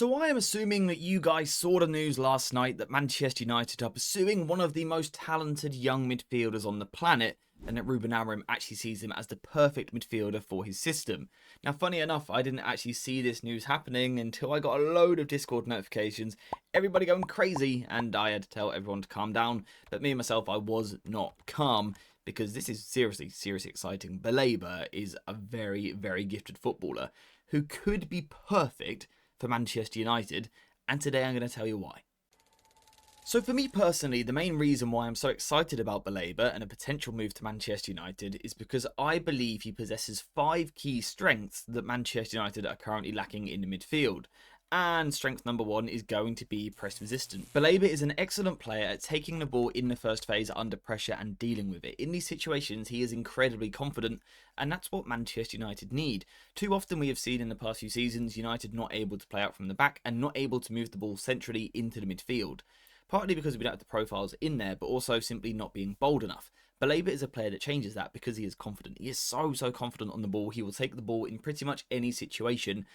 So I am assuming that you guys saw the news last night that Manchester United are pursuing one of the most talented young midfielders on the planet, and that Ruben Amorim actually sees him as the perfect midfielder for his system. Now, funny enough, I didn't actually see this news happening until I got a load of Discord notifications, everybody going crazy, and I had to tell everyone to calm down. But me and myself, I was not calm, because this is seriously exciting. Baleba is a very, very gifted footballer who could be perfect for Manchester United, and today I'm going to tell you why. So for me personally, the main reason why I'm so excited about Baleba and a potential move to Manchester United is because I believe he possesses 5 key strengths that Manchester United are currently lacking in the midfield. And strength number 1 is going to be press resistant. Baleba is an excellent player at taking the ball in the first phase under pressure and dealing with it. In these situations, he is incredibly confident, and that's what Manchester United need. Too often we have seen in the past few seasons, United not able to play out from the back and not able to move the ball centrally into the midfield. Partly because we don't have the profiles in there, but also simply not being bold enough. Baleba is a player that changes that because he is confident. He is so confident on the ball. He will take the ball in pretty much any situation,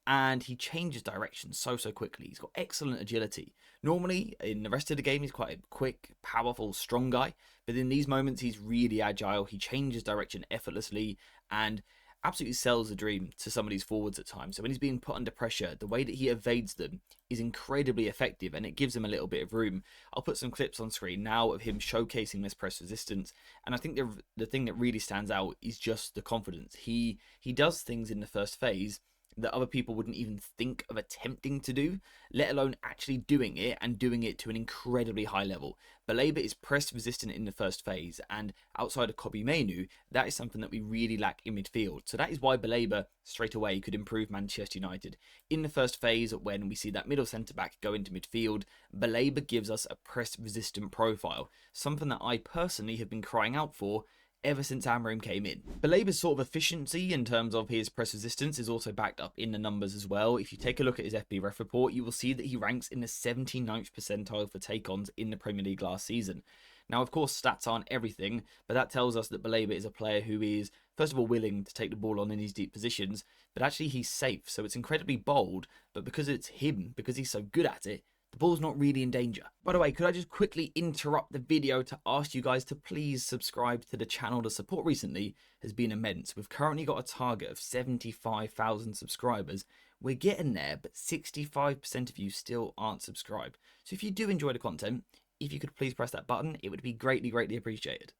and he changes direction so quickly. He's got excellent agility. Normally, in the rest of the game, he's quite a quick, powerful, strong guy, but in these moments, he's really agile. He changes direction effortlessly and absolutely sells the dream to some of these forwards at times. So when he's being put under pressure, the way that he evades them is incredibly effective, and it gives him a little bit of room. I'll put some clips on screen now of him showcasing this press resistance, and I think the thing that really stands out is just the confidence. He does things in the first phase that other people wouldn't even think of attempting to do, let alone actually doing it, and doing it to an incredibly high level. Baleba is press resistant in the first phase, and outside of Kobbie Mainoo, that is something that we really lack in midfield. So that is why Baleba straight away could improve Manchester United. In the first phase, when we see that middle centre-back go into midfield, Baleba gives us a press resistant profile, something that I personally have been crying out for ever since Amorim came in. Baleba's sort of efficiency in terms of his press resistance is also backed up in the numbers as well. If you take a look at his FB ref report, you will see that he ranks in the 79th percentile for take-ons in the Premier League last season. Now, of course, stats aren't everything, but that tells us that Baleba is a player who is, first of all, willing to take the ball on in these deep positions, but actually he's safe, so it's incredibly bold, but because it's him, because he's so good at it, the ball's not really in danger. By the way, could I just quickly interrupt the video to ask you guys to please subscribe to the channel? The support recently has been immense. We've currently got a target of 75,000 subscribers. We're getting there, but 65% of you still aren't subscribed. So if you do enjoy the content, if you could please press that button, it would be greatly appreciated.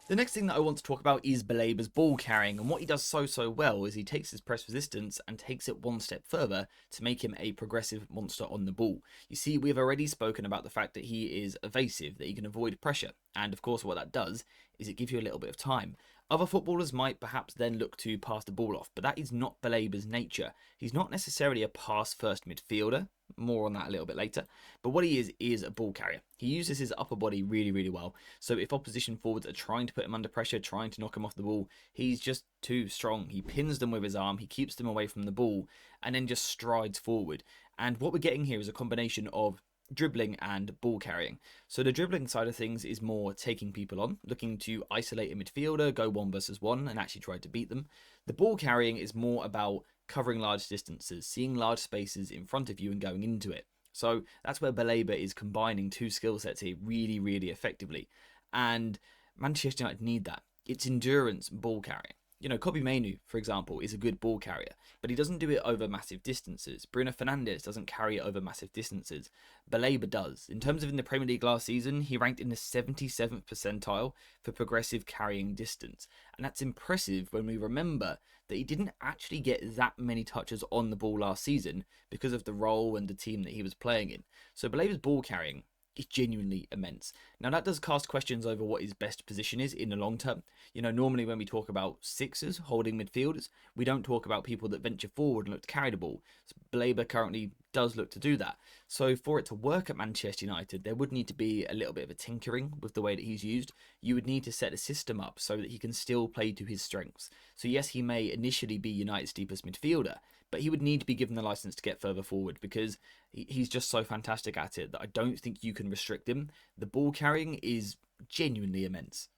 The next thing that I want to talk about is Baleba's ball carrying, and what he does so well is he takes his press resistance and takes it one step further to make him a progressive monster on the ball. You see, we've already spoken about the fact that he is evasive, that he can avoid pressure, and of course what that does is it gives you a little bit of time. Other footballers might perhaps then look to pass the ball off, but that is not Baleba's nature. He's not necessarily a pass-first midfielder, more on that a little bit later, but what he is a ball carrier. He uses his upper body really well, so if opposition forwards are trying to put him under pressure, trying to knock him off the ball, he's just too strong. He pins them with his arm, he keeps them away from the ball, and then just strides forward. And what we're getting here is a combination of dribbling and ball carrying. So the dribbling side of things is more taking people on, looking to isolate a midfielder, go 1 versus 1 and actually try to beat them. The ball carrying is more about covering large distances, seeing large spaces in front of you and going into it. So that's where Baleba is combining 2 skill sets here really effectively. And Manchester United need that. It's endurance ball carrying. You know, Kobbie Mainoo, for example, is a good ball carrier, but he doesn't do it over massive distances. Bruno Fernandes doesn't carry it over massive distances. Baleba does. In terms of in the Premier League last season, he ranked in the 77th percentile for progressive carrying distance. And that's impressive when we remember that he didn't actually get that many touches on the ball last season because of the role and the team that he was playing in. So Baleba's ball carrying is genuinely immense. Now that does cast questions over what his best position is in the long term. You know, normally when we talk about sixers holding midfielders, we don't talk about people that venture forward and look to carry the ball. So Baleba currently does look to do that. So for it to work at Manchester United, there would need to be a little bit of a tinkering with the way that he's used. You would need to set a system up so that he can still play to his strengths. So yes, he may initially be United's deepest midfielder, but he would need to be given the license to get further forward because he's just so fantastic at it that I don't think you can restrict him. The ball carrying is genuinely immense.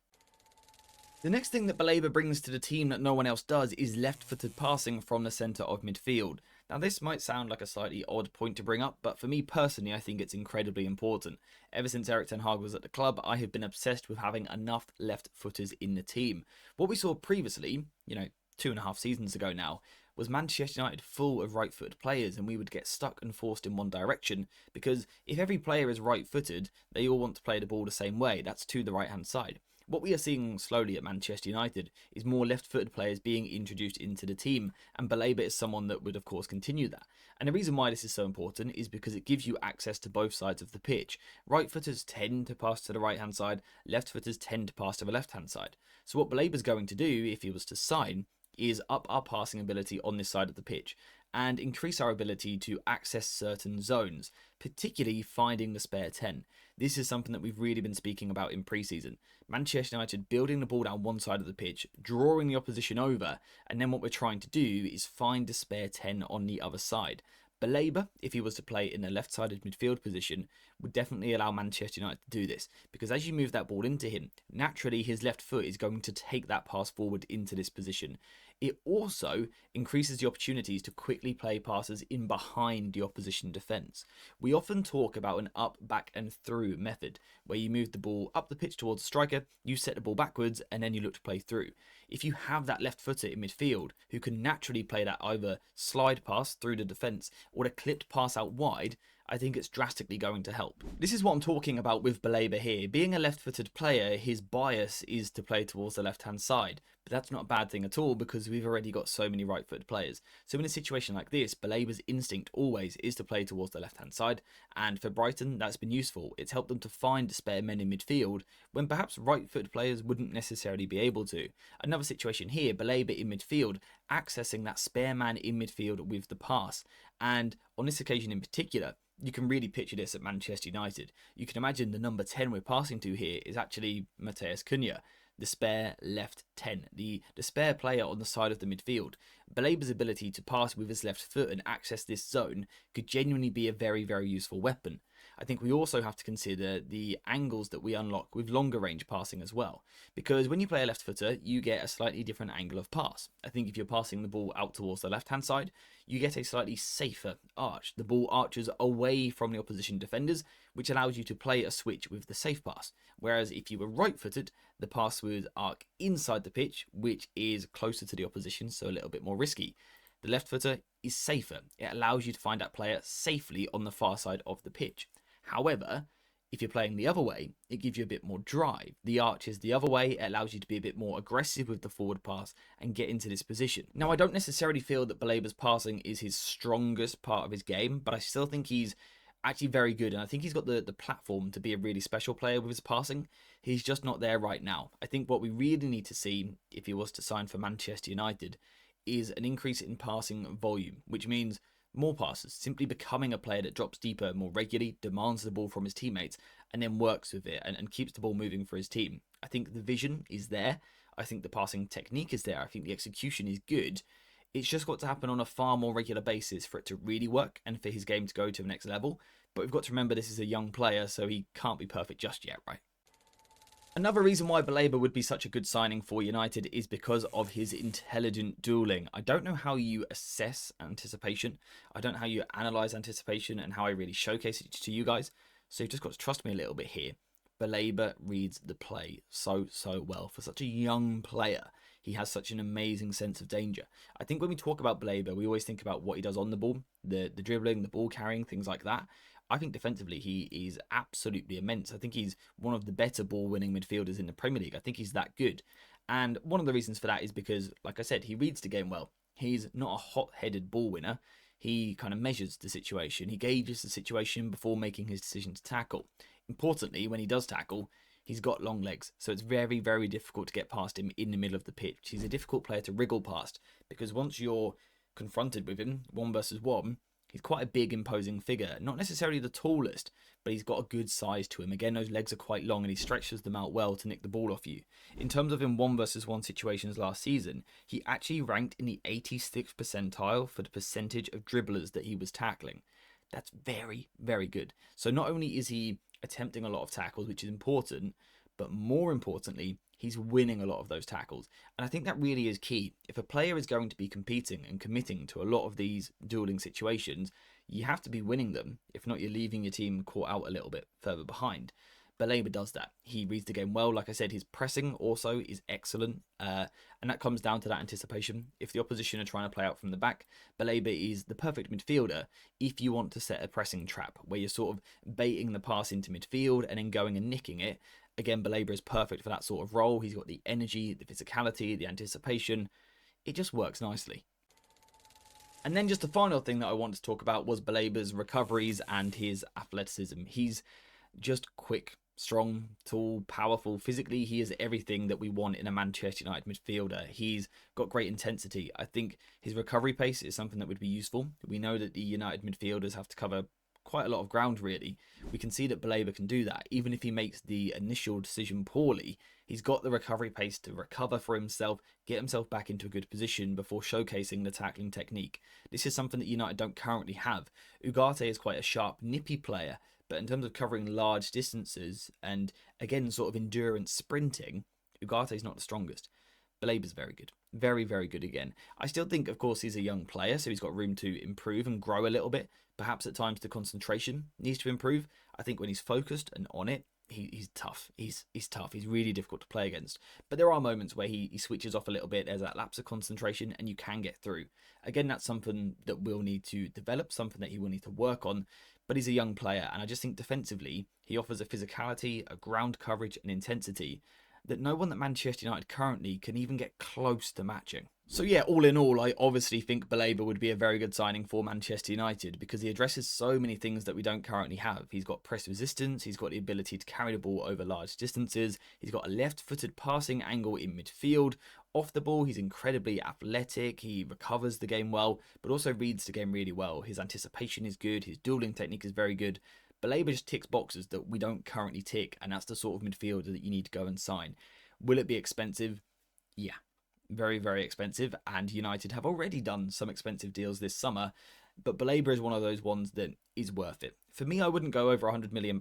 The next thing that Baleba brings to the team that no one else does is left-footed passing from the centre of midfield. Now, this might sound like a slightly odd point to bring up, but for me personally, I think it's incredibly important. Ever since Erik ten Hag was at the club, I have been obsessed with having enough left-footers in the team. What we saw previously, 2.5 seasons ago now, was Manchester United full of right-footed players, and we would get stuck and forced in one direction, because if every player is right-footed, they all want to play the ball the same way. That's to the right-hand side. What we are seeing slowly at Manchester United is more left-footed players being introduced into the team, and Baleba is someone that would of course continue that. And the reason why this is so important is because it gives you access to both sides of the pitch. Right-footers tend to pass to the right-hand side, left-footers tend to pass to the left-hand side. So what Baleba's going to do, if he was to sign, is up our passing ability on this side of the pitch and increase our ability to access certain zones, particularly finding the spare 10. This is something that we've really been speaking about in pre-season. Manchester United building the ball down one side of the pitch, drawing the opposition over, and then what we're trying to do is find the spare 10 on the other side. Baleba, if he was to play in a left-sided midfield position, would definitely allow Manchester United to do this, because as you move that ball into him, naturally his left foot is going to take that pass forward into this position. It also increases the opportunities to quickly play passes in behind the opposition defence. We often talk about an up, back and through method, where you move the ball up the pitch towards the striker, you set the ball backwards and then you look to play through. If you have that left footer in midfield who can naturally play that either slide pass through the defence or the clipped pass out wide, I think it's drastically going to help. This is what I'm talking about with Baleba here. Being a left-footed player, his bias is to play towards the left-hand side. But that's not a bad thing at all because we've already got so many right-footed players. So in a situation like this, Baleba's instinct always is to play towards the left-hand side. And for Brighton, that's been useful. It's helped them to find spare men in midfield when perhaps right-footed players wouldn't necessarily be able to. Another situation here, Baleba in midfield, accessing that spare man in midfield with the pass. And on this occasion in particular, you can really picture this at Manchester United. You can imagine the number 10 we're passing to here is actually Matheus Cunha, the spare left 10, the spare player on the side of the midfield. Baleba's ability to pass with his left foot and access this zone could genuinely be a very, very useful weapon. I think we also have to consider the angles that we unlock with longer range passing as well. Because when you play a left footer, you get a slightly different angle of pass. I think if you're passing the ball out towards the left hand side, you get a slightly safer arch. The ball arches away from the opposition defenders, which allows you to play a switch with the safe pass. Whereas if you were right footed, the pass would arc inside the pitch, which is closer to the opposition, so a little bit more risky. The left footer is safer. It allows you to find that player safely on the far side of the pitch. However, if you're playing the other way, it gives you a bit more drive. The arch is the other way, it allows you to be a bit more aggressive with the forward pass and get into this position. Now, I don't necessarily feel that Baleba's passing is his strongest part of his game, but I still think he's actually very good, and I think he's got the platform to be a really special player with his passing. He's just not there right now. I think what we really need to see, if he was to sign for Manchester United, is an increase in passing volume, which means more passes, simply becoming a player that drops deeper more regularly, demands the ball from his teammates, and then works with it and keeps the ball moving for his team. I think the vision is there. I think the passing technique is there. I think the execution is good. It's just got to happen on a far more regular basis for it to really work and for his game to go to the next level. But we've got to remember this is a young player, so he can't be perfect just yet, right? Another reason why Baleba would be such a good signing for United is because of his intelligent dueling. I don't know how you assess anticipation. I don't know how you analyse anticipation and how I really showcase it to you guys. So you've just got to trust me a little bit here. Baleba reads the play so well. For such a young player, he has such an amazing sense of danger. I think when we talk about Baleba, we always think about what he does on the ball, the dribbling, the ball carrying, things like that. I think defensively he is absolutely immense. I think he's one of the better ball-winning midfielders in the Premier League. I think he's that good. And one of the reasons for that is because, like I said, he reads the game well. He's not a hot-headed ball winner. He kind of measures the situation. He gauges the situation before making his decision to tackle. Importantly, when he does tackle, he's got long legs. So it's very, very difficult to get past him in the middle of the pitch. He's a difficult player to wriggle past because once you're confronted with him, 1 versus 1, he's quite a big, imposing figure. Not necessarily the tallest, but he's got a good size to him. Again, those legs are quite long and he stretches them out well to nick the ball off you. In terms of in 1 versus 1 situations last season, he actually ranked in the 86th percentile for the percentage of dribblers that he was tackling. That's very, very good. So not only is he attempting a lot of tackles, which is important, but more importantly, he's winning a lot of those tackles. And I think that really is key. If a player is going to be competing and committing to a lot of these dueling situations, you have to be winning them. If not, you're leaving your team caught out a little bit further behind. Baleba does that. He reads the game well. Like I said, his pressing also is excellent. And that comes down to that anticipation. If the opposition are trying to play out from the back, Baleba is the perfect midfielder if you want to set a pressing trap where you're sort of baiting the pass into midfield and then going and nicking it. Again, Baleba is perfect for that sort of role. He's got the energy, the physicality, the anticipation. It just works nicely. And then just the final thing that I wanted to talk about was Baleba's recoveries and his athleticism. He's just quick, strong, tall, powerful. Physically, he is everything that we want in a Manchester United midfielder. He's got great intensity. I think his recovery pace is something that would be useful. We know that the United midfielders have to cover quite a lot of ground, really. We can see that Baleba can do that. Even if he makes the initial decision poorly, he's got the recovery pace to recover for himself, get himself back into a good position before showcasing the tackling technique. This is something that United don't currently have. Ugarte is quite a sharp, nippy player, but in terms of covering large distances and, again, sort of endurance sprinting, Ugarte is not the strongest. Baleba's very good. Very, very good again. I still think, of course, he's a young player, so he's got room to improve and grow a little bit. Perhaps at times the concentration needs to improve. I think when he's focused and on it, he's tough. He's tough. He's really difficult to play against. But there are moments where he switches off a little bit. There's that lapse of concentration and you can get through. Again, that's something that we'll need to develop, something that he will need to work on. But he's a young player, and I just think defensively, he offers a physicality, a ground coverage, and intensity that no one at Manchester United currently can even get close to matching. So yeah, all in all, I obviously think Baleba would be a very good signing for Manchester United because he addresses so many things that we don't currently have. He's got press resistance, he's got the ability to carry the ball over large distances, he's got a left-footed passing angle in midfield. Off the ball, he's incredibly athletic, he recovers the game well, but also reads the game really well. His anticipation is good, his dueling technique is very good. Baleba just ticks boxes that we don't currently tick, and that's the sort of midfielder that you need to go and sign. Will it be expensive? Yeah, very, very expensive, and United have already done some expensive deals this summer, but Baleba is one of those ones that is worth it. For me, I wouldn't go over £100 million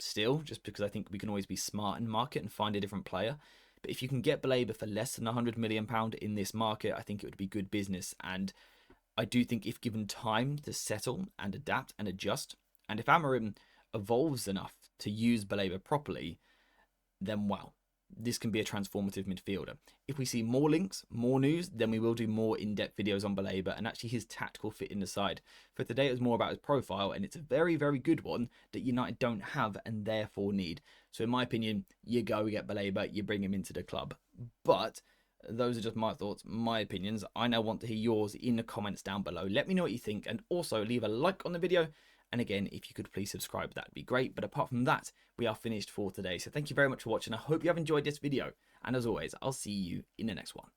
still, just because I think we can always be smart in the market and find a different player. But if you can get Baleba for less than £100 million in this market, I think it would be good business, and I do think if given time to settle and adapt and adjust, and if Amorim evolves enough to use Baleba properly, then wow, this can be a transformative midfielder. If we see more links, more news, then we will do more in-depth videos on Baleba and actually his tactical fit in the side. For today, it was more about his profile, and it's a very, very good one that United don't have and therefore need. So in my opinion, you go get Baleba, you bring him into the club. But those are just my thoughts, my opinions. I now want to hear yours in the comments down below. Let me know what you think, and also leave a like on the video. And again, if you could please subscribe, that'd be great. But apart from that, we are finished for today. So thank you very much for watching. I hope you have enjoyed this video. And as always, I'll see you in the next one.